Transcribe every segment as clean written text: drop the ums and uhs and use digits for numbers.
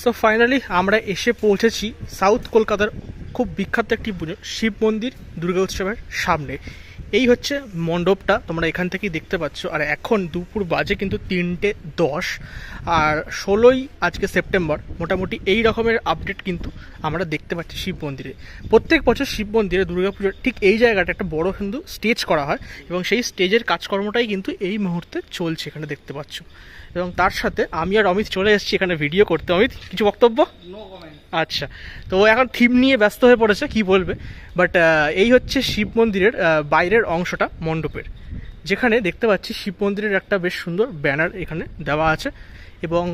So finally আমরা এসে পৌঁছেছি সাউথ কলকাতার খুব বিখ্যাত একটি পুজো শিব মন্দির দুর্গা উৎসবের সামনে। এই হচ্ছে মণ্ডপটা, তোমরা এখান থেকেই দেখতে পাচ্ছ। আর এখন দুপুর বাজে কিন্তু 3:10 আর 16ই আজকে সেপ্টেম্বর। মোটামুটি এই রকমের আপডেট কিন্তু আমরা দেখতে পাচ্ছি শিব মন্দিরে। প্রত্যেক বছর শিব মন্দিরে দুর্গাপুজোর ঠিক এই জায়গাটা একটা বড় কিন্তু স্টেজ করা হয় এবং সেই স্টেজের কাজকর্মটাই কিন্তু এই মুহূর্তে চলছে, এখানে দেখতে পাচ্ছ। এবং তার সাথে আমি আর অমিত চলে এসেছি এখানে ভিডিও করতে। অমিত, কিছু বক্তব্য? আচ্ছা, তো এখন থিম নিয়ে ব্যস্ত হয়ে পড়েছে, কি বলবে। বাট এই হচ্ছে শিব মন্দিরের বাইরের অংশটা মণ্ডপের, যেখানে দেখতে পাচ্ছি শিব মন্দিরের একটা বেশ সুন্দর ব্যানার এখানে দেওয়া আছে। এবং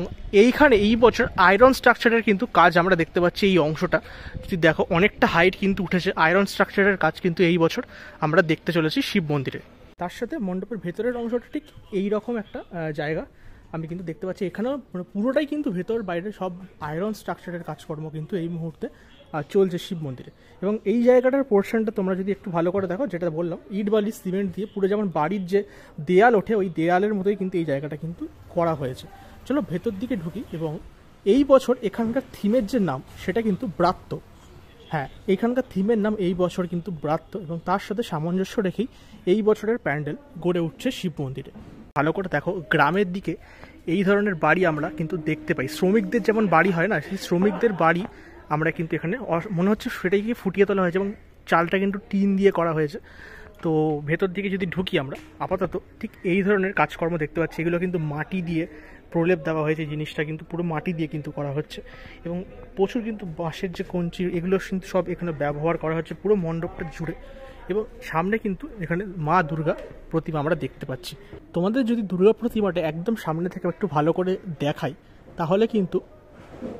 এইখানে এই বছর আয়রন স্ট্রাকচারের কিন্তু কাজ আমরা দেখতে পাচ্ছি। এই অংশটা যদি দেখো অনেকটা হাইট কিন্তু উঠেছে, আয়রন স্ট্রাকচারের কাজ কিন্তু এই বছর আমরা দেখতে চলেছি শিব মন্দিরে। তার সাথে মণ্ডপের ভেতরের অংশটা ঠিক এই রকম একটা জায়গা আমি কিন্তু দেখতে পাচ্ছি। এখানেও পুরোটাই কিন্তু ভেতর বাইরে সব আয়রন স্ট্রাকচারের কাজকর্ম কিন্তু এই মুহূর্তে চলছে শিব মন্দিরে। এবং এই জায়গাটার পোর্শনটা তোমরা যদি একটু ভালো করে দেখো, যেটা বললাম ইট বালি সিমেন্ট দিয়ে পুরো যেমন বাড়ির যে দেয়াল ওঠে ওই দেয়ালের মতোই কিন্তু এই জায়গাটা কিন্তু করা হয়েছে। চলো ভেতর দিকে ঢুকি। এবং এই বছর এখানকার থিমের যে নাম সেটা কিন্তু ব্রাত্য। হ্যাঁ, এখানকার থিমের নাম এই বছর কিন্তু ব্রাত্য, এবং তার সাথে সামঞ্জস্য রেখেই এই বছরের প্যান্ডেল গড়ে উঠছে শিব মন্দিরে। ভালো করে দেখো, গ্রামের দিকে এই ধরনের বাড়ি আমরা কিন্তু দেখতে পাই। শ্রমিকদের যেমন বাড়ি হয় না, সেই শ্রমিকদের বাড়ি আমরা কিন্তু এখানে মনে হচ্ছে সেটাই গিয়ে ফুটিয়ে তোলা হয়েছে এবং চালটা কিন্তু টিন দিয়ে করা হয়েছে। তো ভেতর দিকে যদি ঢুকি আমরা, আপাতত ঠিক এই ধরনের কাজকর্ম দেখতে পাচ্ছি। এগুলো কিন্তু মাটি দিয়ে প্রলেপ দেওয়া হয়েছে, জিনিসটা কিন্তু পুরো মাটি দিয়ে কিন্তু করা হচ্ছে। এবং প্রচুর কিন্তু বাঁশের যে কঞ্চি এগুলো কিন্তু সব এখানে ব্যবহার করা হচ্ছে পুরো মণ্ডপটা জুড়ে। এবং সামনে কিন্তু এখানে মা দুর্গা প্রতিমা আমরা দেখতে পাচ্ছি। তোমাদের যদি দুর্গা প্রতিমাটা একদম সামনে থেকে একটু ভালো করে দেখাই, তাহলে কিন্তু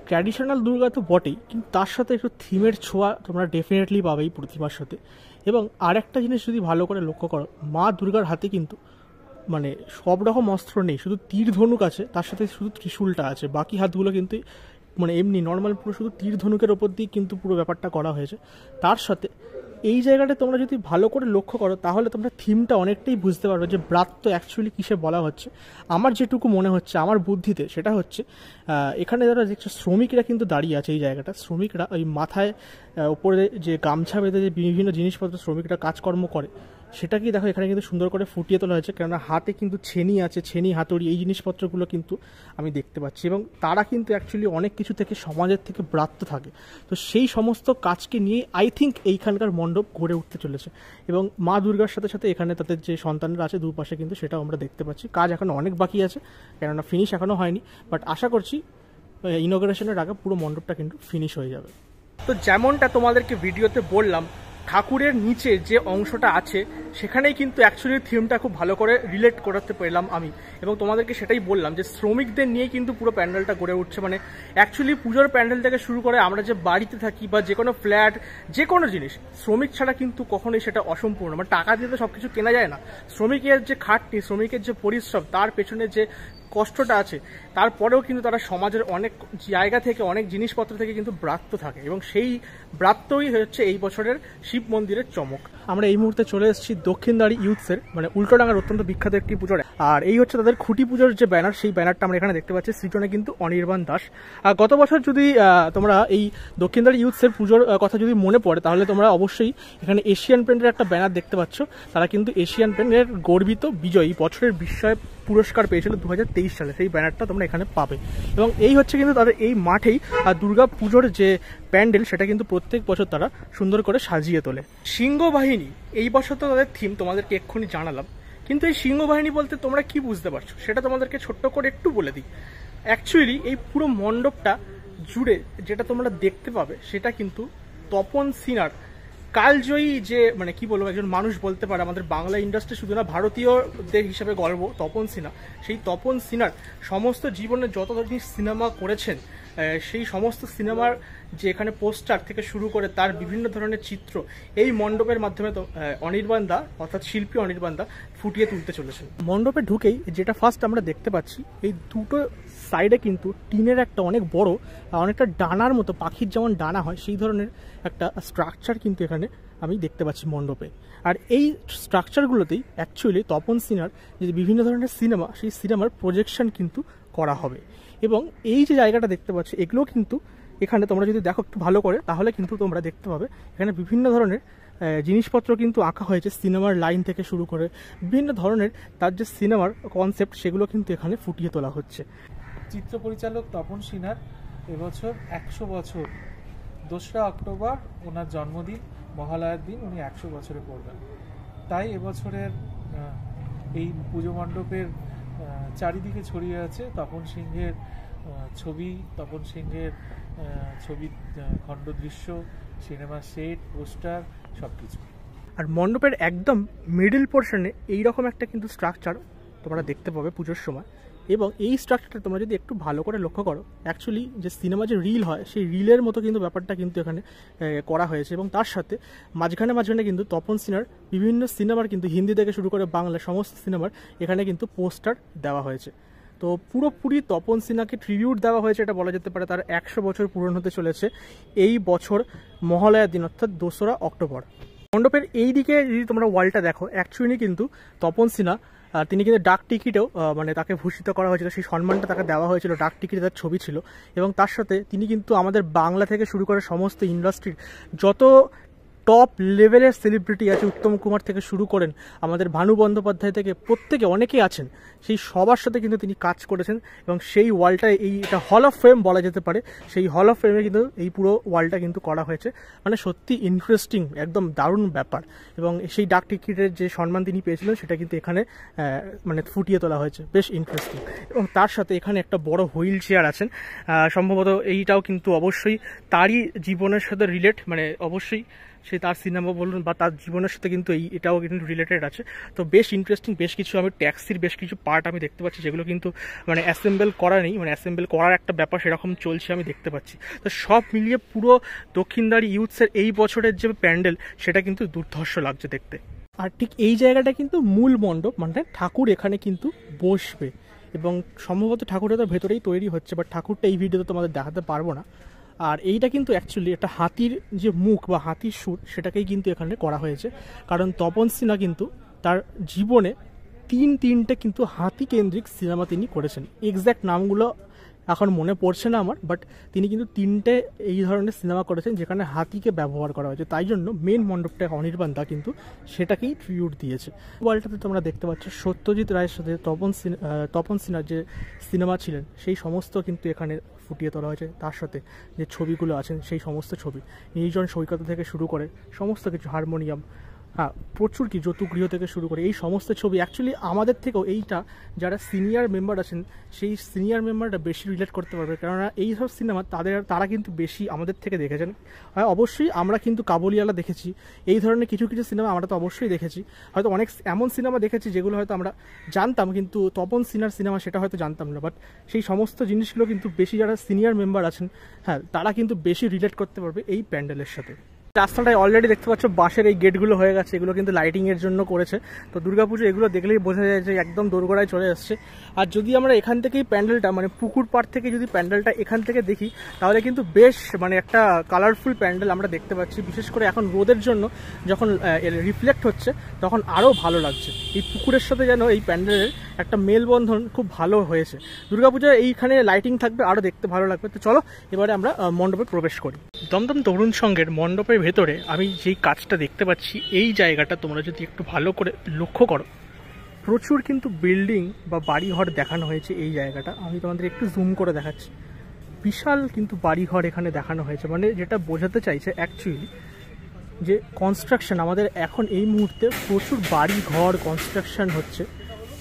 ট্র্যাডিশনাল দুর্গা তো বটেই, কিন্তু তার সাথে একটু থিমের ছোঁয়া তোমরা ডেফিনেটলি পাবে এই প্রতিমার সাথে। এবং আর একটা জিনিস যদি ভালো করে লক্ষ্য করো, মা দুর্গার হাতে কিন্তু মানে সব রকম অস্ত্র নেই, শুধু তীর ধনুক আছে, তার সাথে শুধু ত্রিশূলটা আছে। বাকি হাতগুলো কিন্তু মানে এমনি নর্মাল পুরো শুধু তীর ধনুকের ওপর দিয়ে কিন্তু পুরো ব্যাপারটা করা হয়েছে। তার সাথে এই জায়গাটা তোমরা যদি ভালো করে লক্ষ্য করো, তাহলে তোমরা থিমটা অনেকটাই বুঝতে পারবে যে ব্রাত্য অ্যাকচুয়ালি কিসে বলা হচ্ছে। আমার যেটুকু মনে হচ্ছে আমার বুদ্ধিতে, সেটা হচ্ছে এখানে যারা দেখছো শ্রমিকরা কিন্তু দাঁড়িয়ে আছে এই জায়গাটা। শ্রমিকরা ওই মাথায় ওপরে যে গামছা বেঁধে যে বিভিন্ন জিনিসপত্র শ্রমিকরা কাজকর্ম করে, সেটাকেই দেখো এখানে কিন্তু সুন্দর করে ফুটিয়ে তোলা হয়েছে। কেননা হাতে কিন্তু ছেনি আছে, ছেনি হাতুড়ি এই জিনিসপত্রগুলো কিন্তু আমি দেখতে পাচ্ছি। এবং তারা কিন্তু অ্যাকচুয়ালি অনেক কিছু থেকে সমাজের থেকে ব্রাত্য থাকে। তো সেই সমস্ত কাজকে নিয়ে আই থিঙ্ক এইখানকার মণ্ডপ গড়ে উঠতে চলেছে। এবং মা দুর্গার সাথে সাথে এখানে তাদের যে সন্তানরা আছে দুপাশে কিন্তু সেটাও আমরা দেখতে পাচ্ছি। কাজ এখনো অনেক বাকি আছে, কেননা ফিনিশ এখনো হয়নি, বাট আশা করছি ইনঅগ্রেশনের আগে পুরো মণ্ডপটা কিন্তু ফিনিশ হয়ে যাবে। তো যেমনটা তোমাদেরকে ভিডিওতে বললাম, ঠাকুরের নিচে যে অংশটা আছে সেখানেই কিন্তু অ্যাকচুয়ালি থিমটা খুব ভালো করে রিলেট করাতে পারলাম আমি। এবং তোমাদেরকে সেটাই বললাম যে শ্রমিকদের নিয়ে কিন্তু পুরো প্যান্ডেলটা গড়ে উঠছে। মানে অ্যাকচুয়ালি পুজোর প্যান্ডেল থেকে শুরু করে আমরা যে বাড়িতে থাকি বা যে কোনো ফ্ল্যাট, যে কোনো জিনিস শ্রমিক ছাড়া কিন্তু কখনোই সেটা অসম্পূর্ণ। মানে টাকা দিয়ে তো সব কিছু কেনা যায় না। শ্রমিকের যে খাটনি, শ্রমিকের যে পরিশ্রম, তার পেছনে যে কষ্টটা আছে, তারপরেও কিন্তু তারা সমাজের অনেক জায়গা থেকে অনেক জিনিসপত্র থেকে কিন্তু ব্রাত্য থাকে। এবং সেই ব্রাত্যই হচ্ছে এই বছরের শিব মন্দিরের চমক। আমরা এই মুহূর্তে চলে এসেছি দক্ষিণদাড়ি ইউথসের মানে উল্টোডাঙ্গার অত্যন্ত বিখ্যাত একটি পুজোর। আর এই হচ্ছে তাদের খুঁটি পুজোর যে ব্যানার, সেই ব্যানারটা আমরা এখানে দেখতে পাচ্ছি। সৃজনে কিন্তু অনির্বাণ দাস। আর গত বছর যদি তোমরা এই দক্ষিণদাড়ি ইউথসের পুজোর কথা যদি মনে পড়ে, তাহলে তোমরা অবশ্যই এখানে এশিয়ান পেন্টের একটা ব্যানার দেখতে পাচ্ছ। তারা কিন্তু এশিয়ান পেন্টের গর্বিত বিজয়ী বছরের বিস্ময় পুরস্কার পেয়েছিল 2023 সালে। সেই ব্যানারটা তোমরা এখানে পাবে। এবং এই হচ্ছে কিন্তু তাদের এই মাঠেই দুর্গা পুজোর যে প্যান্ডেল, সেটা কিন্তু প্রত্যেক বছর তারা সুন্দর করে সাজিয়ে তোলে। সিংহবাহিনী এই বছর তো তাদের থিম তোমাদেরকে এক্ষুনি জানালাম, কিন্তু এই সিংহবাহিনী বলতে তোমরা কি বুঝতে পারছো সেটা তোমাদেরকে ছোট্ট করে একটু বলে দিই। অ্যাকচুয়ালি এই পুরো মণ্ডপটা জুড়ে যেটা তোমরা দেখতে পাবে, সেটা কিন্তু তপন সিনহার কালজয়ী যে মানে কি বলবো একজন মানুষ বলতে পারে। আমাদের বাংলা ইন্ডাস্ট্রি শুধু না, ভারতীয়দের হিসেবে গর্ব তপন সিনহা। সেই তপন সিনহার সমস্ত জীবনে যত ধরনের সিনেমা করেছেন, সেই সমস্ত সিনেমার যে এখানে পোস্টার থেকে শুরু করে তার বিভিন্ন ধরনের চিত্র এই মণ্ডপের মাধ্যমে অনির্বাণ দা অর্থাৎ শিল্পী অনির্বাণ দা ফুটিয়ে তুলতে চলেছেন। মণ্ডপে ঢুকেই যেটা ফার্স্ট আমরা দেখতে পাচ্ছি, এই দুটো সাইডে কিন্তু টিনের একটা অনেক বড়, অনেকটা ডানার মতো, পাখির যেমন ডানা হয় সেই ধরনের একটা স্ট্রাকচার কিন্তু এখানে আমি দেখতে পাচ্ছি মণ্ডপে। আর এই স্ট্রাকচারগুলোতেই অ্যাকচুয়ালি তপন সিনহার যে বিভিন্ন ধরনের সিনেমা, সেই সিনেমার প্রজেকশন কিন্তু করা হবে। এবং এই যে জায়গাটা দেখতে পাচ্ছ, এগুলো কিন্তু এখানে তোমরা যদি দেখো একটু ভালো করে, তাহলে কিন্তু তোমরা দেখতে পাবে এখানে বিভিন্ন ধরনের জিনিসপত্র কিন্তু আঁকা হয়েছে, সিনেমার লাইন থেকে শুরু করে বিভিন্ন ধরনের তার যে সিনেমার কনসেপ্ট সেগুলো কিন্তু এখানে ফুটিয়ে তোলা হচ্ছে। চিত্র পরিচালক তপন সিনহার এবছর 100 বছর, 2রা অক্টোবর ওনার জন্মদিন, মহালয়ার দিন উনি 100 বছরে পড়বেন। তাই এবছরের এই পুজো মণ্ডপের চারিদিকে ছড়িয়ে আছে তপন সিংহের ছবি, তপন সিংহের ছবির খণ্ডদৃশ্য, সিনেমা সেট, পোস্টার, সব কিছু। আর মণ্ডপের একদম মিডল পোর্শনে এইরকম একটা কিন্তু স্ট্রাকচার তোমরা দেখতে পাবে পুজোর সময়। এবং এই স্ট্রাকচারটা তোমরা যদি একটু ভালো করে লক্ষ্য করো, অ্যাকচুয়ালি যে সিনেমা যে রিল হয় সেই রিলের মতো কিন্তু ব্যাপারটা কিন্তু এখানে করা হয়েছে। এবং তার সাথে মাঝখানে মাঝখানে কিন্তু তপন সিনহার বিভিন্ন সিনেমার কিন্তু হিন্দি থেকে শুরু করে বাংলা সমস্ত সিনেমার এখানে কিন্তু পোস্টার দেওয়া হয়েছে। তো পুরোপুরি তপন সিনহাকে ট্রিবিউট দেওয়া হয়েছে, এটা বলা যেতে পারে। তার 100 বছর পূরণ হতে চলেছে এই বছর মহালয়ার দিন, অর্থাৎ 2রা অক্টোবর। মণ্ডপের এই দিকে যদি তোমরা ওয়ালটা দেখো, অ্যাকচুয়ালি কিন্তু তপন সিনহা তিনি কিন্তু ডাক টিকিটেও মানে তাকে ভূষিত করা হয়েছিল, সেই সম্মানটা তাকে দেওয়া হয়েছিল, ডাক টিকিটে তার ছবি ছিল। এবং তার সাথে তিনি কিন্তু আমাদের বাংলা থেকে শুরু করে সমস্ত ইন্ডাস্ট্রির যত টপ লেভেলের সেলিব্রিটি আছে, উত্তম কুমার থেকে শুরু করেন আমাদের ভানু বন্দ্যোপাধ্যায় থেকে প্রত্যেকে অনেকেই আছেন, সেই সবার সাথে কিন্তু তিনি কাজ করেছেন। এবং সেই ওয়ালটা এটা হল অফ ফেম বলা যেতে পারে, সেই হল অফ ফেমে কিন্তু এই পুরো ওয়ালটা কিন্তু করা হয়েছে। মানে সত্যি ইন্টারেস্টিং, একদম দারুণ ব্যাপার। এবং সেই ডাক টিকিটের যে সম্মান তিনি পেয়েছিলেন সেটা কিন্তু এখানে মানে ফুটিয়ে তোলা হয়েছে, বেশ ইন্টারেস্টিং। এবং তার সাথে এখানে একটা বড় হুইল চেয়ার আছেন, সম্ভবত এইটাও কিন্তু অবশ্যই তারই জীবনের সাথে রিলেট, মানে অবশ্যই সে তার সিনেমা বলুন বা তার জীবনের সাথে কিন্তু এটাও কিন্তু রিলেটেড আছে। তো বেশ ইন্টারেস্টিং, বেশ কিছু আমি ট্যাক্সির বেশ কিছু পার্ট আমি দেখতে পাচ্ছি যেগুলো কিন্তু মানে অ্যাসেম্বল করা নেই, মানে অ্যাসেম্বল করার একটা ব্যাপার সেরকম চলছে আমি দেখতে পাচ্ছি। তো সব মিলিয়ে পুরো দক্ষিণদ্বার ইউথসের এই বছরের যে প্যান্ডেল সেটা কিন্তু দুর্ধর্ষ লাগছে দেখতে। আর ঠিক এই জায়গাটা কিন্তু মূল মণ্ডপ, মানে ঠাকুর এখানে কিন্তু বসবে। এবং সম্ভবত ঠাকুরটা তো ভেতরেই তৈরি হচ্ছে, বাট ঠাকুরটা এই ভিডিওতে তোমাদের দেখাতে পারবো না। আর এইটা কিন্তু অ্যাকচুয়ালি একটা হাতির যে মুখ বা হাতির সুর সেটাকেই কিন্তু এখানে করা হয়েছে। কারণ তপন সিনহা কিন্তু তার জীবনে তিনটে কিন্তু হাতি কেন্দ্রিক সিনেমা তিনি করেছেন। এক্স্যাক্ট নামগুলো এখন মনে পড়ছে না আমার, বাট তিনি কিন্তু 3টে এই ধরনের সিনেমা করেছেন যেখানে হাতিকে ব্যবহার করা হয়েছে। তাই জন্য মেন মণ্ডপটা অনির্বাণ দা কিন্তু সেটাকেই ট্রিবিউট দিয়েছে। ওয়ালটাতে তোমরা দেখতে পাচ্ছ সত্যজিৎ রায়ের সাথে তপন সিনহার যে সিনেমা ছিলেন সেই সমস্ত কিন্তু এখানে ফুটিয়ে তোলা হয়েছে। তার সাথে যে ছবিগুলো আছেন সেই সমস্ত ছবি, নির্জন সৈকত থেকে শুরু করে সমস্ত কিছু, হারমোনিয়াম, প্রচুর কি যতুগৃহ থেকে শুরু করে এই সমস্ত ছবি। অ্যাকচুয়ালি আমাদের থেকেও এইটা যারা সিনিয়র মেম্বার আছেন সেই সিনিয়র মেম্বারটা বেশি রিলেট করতে পারবে, কেননা এই সব সিনেমা তারা কিন্তু বেশি আমাদের থেকে দেখেছেন। অবশ্যই আমরা কিন্তু কাবুলিওয়ালা দেখেছি, এই ধরনের কিছু কিছু সিনেমা আমরা তো অবশ্যই দেখেছি। হয়তো অনেক এমন সিনেমা দেখেছি যেগুলো হয়তো আমরা জানতাম, কিন্তু তপন সিনহার সিনেমা সেটা হয়তো জানতাম না। বাট সেই সমস্ত জিনিসগুলো কিন্তু বেশি যারা সিনিয়র মেম্বার আছেন, তারা কিন্তু বেশি রিলেট করতে পারবে এই প্যান্ডেলের সাথে। রাস্তাটায় অলরেডি দেখতে পাচ্ছ বাঁশের এই গেটগুলো হয়ে গেছে, এগুলো কিন্তু লাইটিংয়ের জন্য করেছে। তো দুর্গাপুজো এগুলো দেখলেই বোঝা যায় যে একদম দোরগোড়ায় চলে আসছে। আর যদি আমরা এখান থেকেই প্যান্ডেলটা, মানে পুকুর পাড় থেকে যদি প্যান্ডেলটা এখান থেকে দেখি, তাহলে কিন্তু বেশ মানে একটা কালারফুল প্যান্ডেল আমরা দেখতে পাচ্ছি। বিশেষ করে এখন রোদের জন্য যখন রিফ্লেক্ট হচ্ছে তখন আরও ভালো লাগছে। এই পুকুরের সাথে যেন এই প্যান্ডেলের একটা মেলবন্ধন খুব ভালো হয়েছে। দুর্গাপূজায় এইখানে লাইটিং থাকবে, আরও দেখতে ভালো লাগবে। তো চলো এবারে আমরা মণ্ডপে প্রবেশ করি। দমদম তরুণ সংঘের মণ্ডপের ভেতরে আমি যেই কাজটা দেখতে পাচ্ছি, এই জায়গাটা তোমরা যদি একটু ভালো করে লক্ষ্য করো, প্রচুর কিন্তু বিল্ডিং বা বাড়িঘর দেখানো হয়েছে। এই জায়গাটা আমি তোমাদের একটু জুম করে দেখাচ্ছি, বিশাল কিন্তু বাড়িঘর এখানে দেখানো হয়েছে। মানে যেটা বোঝাতে চাইছে অ্যাকচুয়ালি যে কনস্ট্রাকশন আমাদের এখন এই মুহূর্তে প্রচুর বাড়ি ঘর কনস্ট্রাকশন হচ্ছে,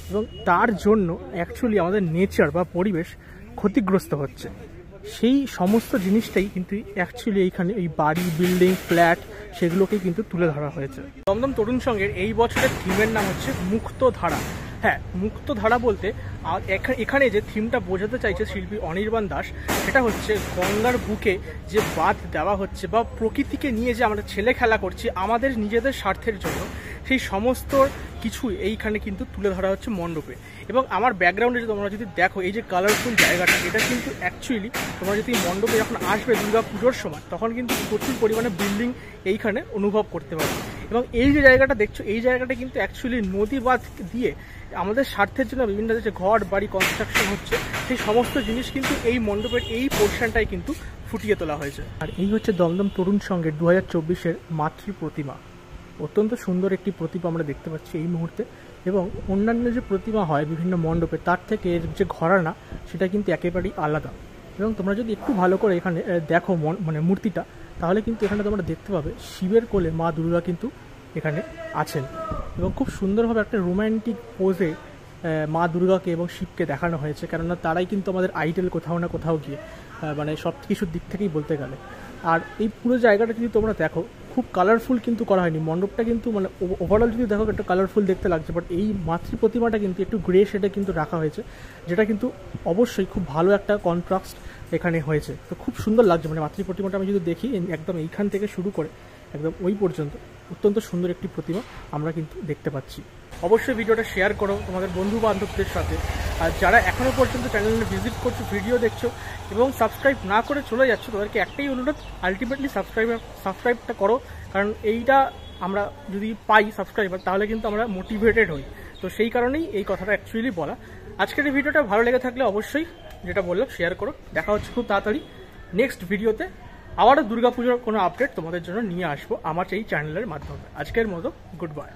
এবং তার জন্য অ্যাকচুয়ালি আমাদের নেচার বা পরিবেশ ক্ষতিগ্রস্ত হচ্ছে। সেই সমস্ত জিনিসটাই কিন্তু অ্যাকচুয়ালি এইখানে এই বাড়ি, বিল্ডিং, ফ্ল্যাট সেগুলোকেই কিন্তু তুলে ধরা হয়েছে। দমদম তরুণ সংঘের এই বছরের থিমের নাম হচ্ছে মুক্ত ধারা। মুক্ত ধারা বলতে এখানে যে থিমটা বোঝাতে চাইছে শিল্পী অনির্বাণ দাস, সেটা হচ্ছে গঙ্গার বুকে যে বাঁধ দেওয়া হচ্ছে বা প্রকৃতিকে নিয়ে যে আমরা ছেলে খেলা করছি আমাদের নিজেদের স্বার্থের জন্য, সেই সমস্ত কিছু এইখানে কিন্তু তুলে ধরা হচ্ছে মণ্ডপে। এবং আমার ব্যাকগ্রাউন্ডে তোমরা যদি দেখো এই যে কালারফুল জায়গাটা, এটা কিন্তু অ্যাকচুয়ালি তোমরা যদি মণ্ডপে যখন আসবে দুর্গা পুজোর সময়, তখন কিন্তু প্রচুর পরিমাণে বিল্ডিং এইখানে অনুভব করতে পারবে। এবং এই যে জায়গাটা দেখছো, এই জায়গাটা কিন্তু অ্যাকচুয়ালি নদী বাঁধ দিয়ে আমাদের স্বার্থের জন্য বিভিন্ন যে ঘর বাড়ি কনস্ট্রাকশন হচ্ছে সেই সমস্ত জিনিস কিন্তু এই মণ্ডপের এই পোর্শনটাই কিন্তু ফুটিয়ে তোলা হয়েছে। আর এই হচ্ছে দমদম তরুণ সংঘের 2024-এর মাতৃ প্রতিমা। অত্যন্ত সুন্দর একটি প্রতিমা আমরা দেখতে পাচ্ছি এই মুহূর্তে, এবং অন্যান্য যে প্রতিমা হয় বিভিন্ন মণ্ডপে তার থেকে এর যে ঘরানা সেটা কিন্তু একেবারেই আলাদা। এবং তোমরা যদি একটু ভালো করে এখানে দেখো মানে মূর্তিটা, তাহলে কিন্তু এখানে তোমরা দেখতে পাবে শিবের কোলে মা দুর্গা কিন্তু এখানে আছেন, এবং খুব সুন্দরভাবে একটা রোম্যান্টিক পোজে মা দুর্গাকে এবং শিবকে দেখানো হয়েছে, কেননা তারাই কিন্তু আমাদের আইডল কোথাও না কোথাও গিয়ে, মানে সব কিছুর দিক থেকেই বলতে গেলে। আর এই পুরো জায়গাটা যদি তোমরা দেখো খুব কালারফুল কিন্তু করা হয়নি, মণ্ডপটা কিন্তু মানে ওভারঅল যদি দেখো একটা কালারফুল দেখতে লাগছে, বাট এই মাতৃ প্রতিমাটা কিন্তু একটু গ্রে শেডে কিন্তু রাখা হয়েছে, যেটা কিন্তু অবশ্যই খুব ভালো একটা কন্ট্রাস্ট এখানে হয়েছে। তো খুব সুন্দর লাগছে, মানে মাতৃ প্রতিমাটা আমি যদি দেখি একদম এইখান থেকে শুরু করে একদম ওই পর্যন্ত অত্যন্ত সুন্দর একটি প্রতিমা আমরা কিন্তু দেখতে পাচ্ছি। অবশ্যই ভিডিওটা শেয়ার করো তোমাদের বন্ধু বান্ধবদের সাথে, আর যারা এখনও পর্যন্ত চ্যানেলে ভিজিট করছো, ভিডিও দেখছো এবং সাবস্ক্রাইব না করে চলে যাচ্ছ, তাদেরকে একটাই অনুরোধ, আলটিমেটলি সাবস্ক্রাইবটা করো, কারণ এইটা আমরা যদি পাই সাবস্ক্রাইবার তাহলে কিন্তু আমরা মোটিভেটেড হই। তো সেই কারণেই এই কথাটা অ্যাকচুয়ালি বলা। আজকের এই ভিডিওটা ভালো লেগে থাকলে অবশ্যই যেটা বললাম শেয়ার করো। দেখা হচ্ছে খুব তাড়াতাড়ি নেক্সট ভিডিওতে, আবারও দুর্গাপুজোর কোনো আপডেট তোমাদের জন্য নিয়ে আসবো আমার এই চ্যানেলের মাধ্যমে। আজকের মতো গুড বাই।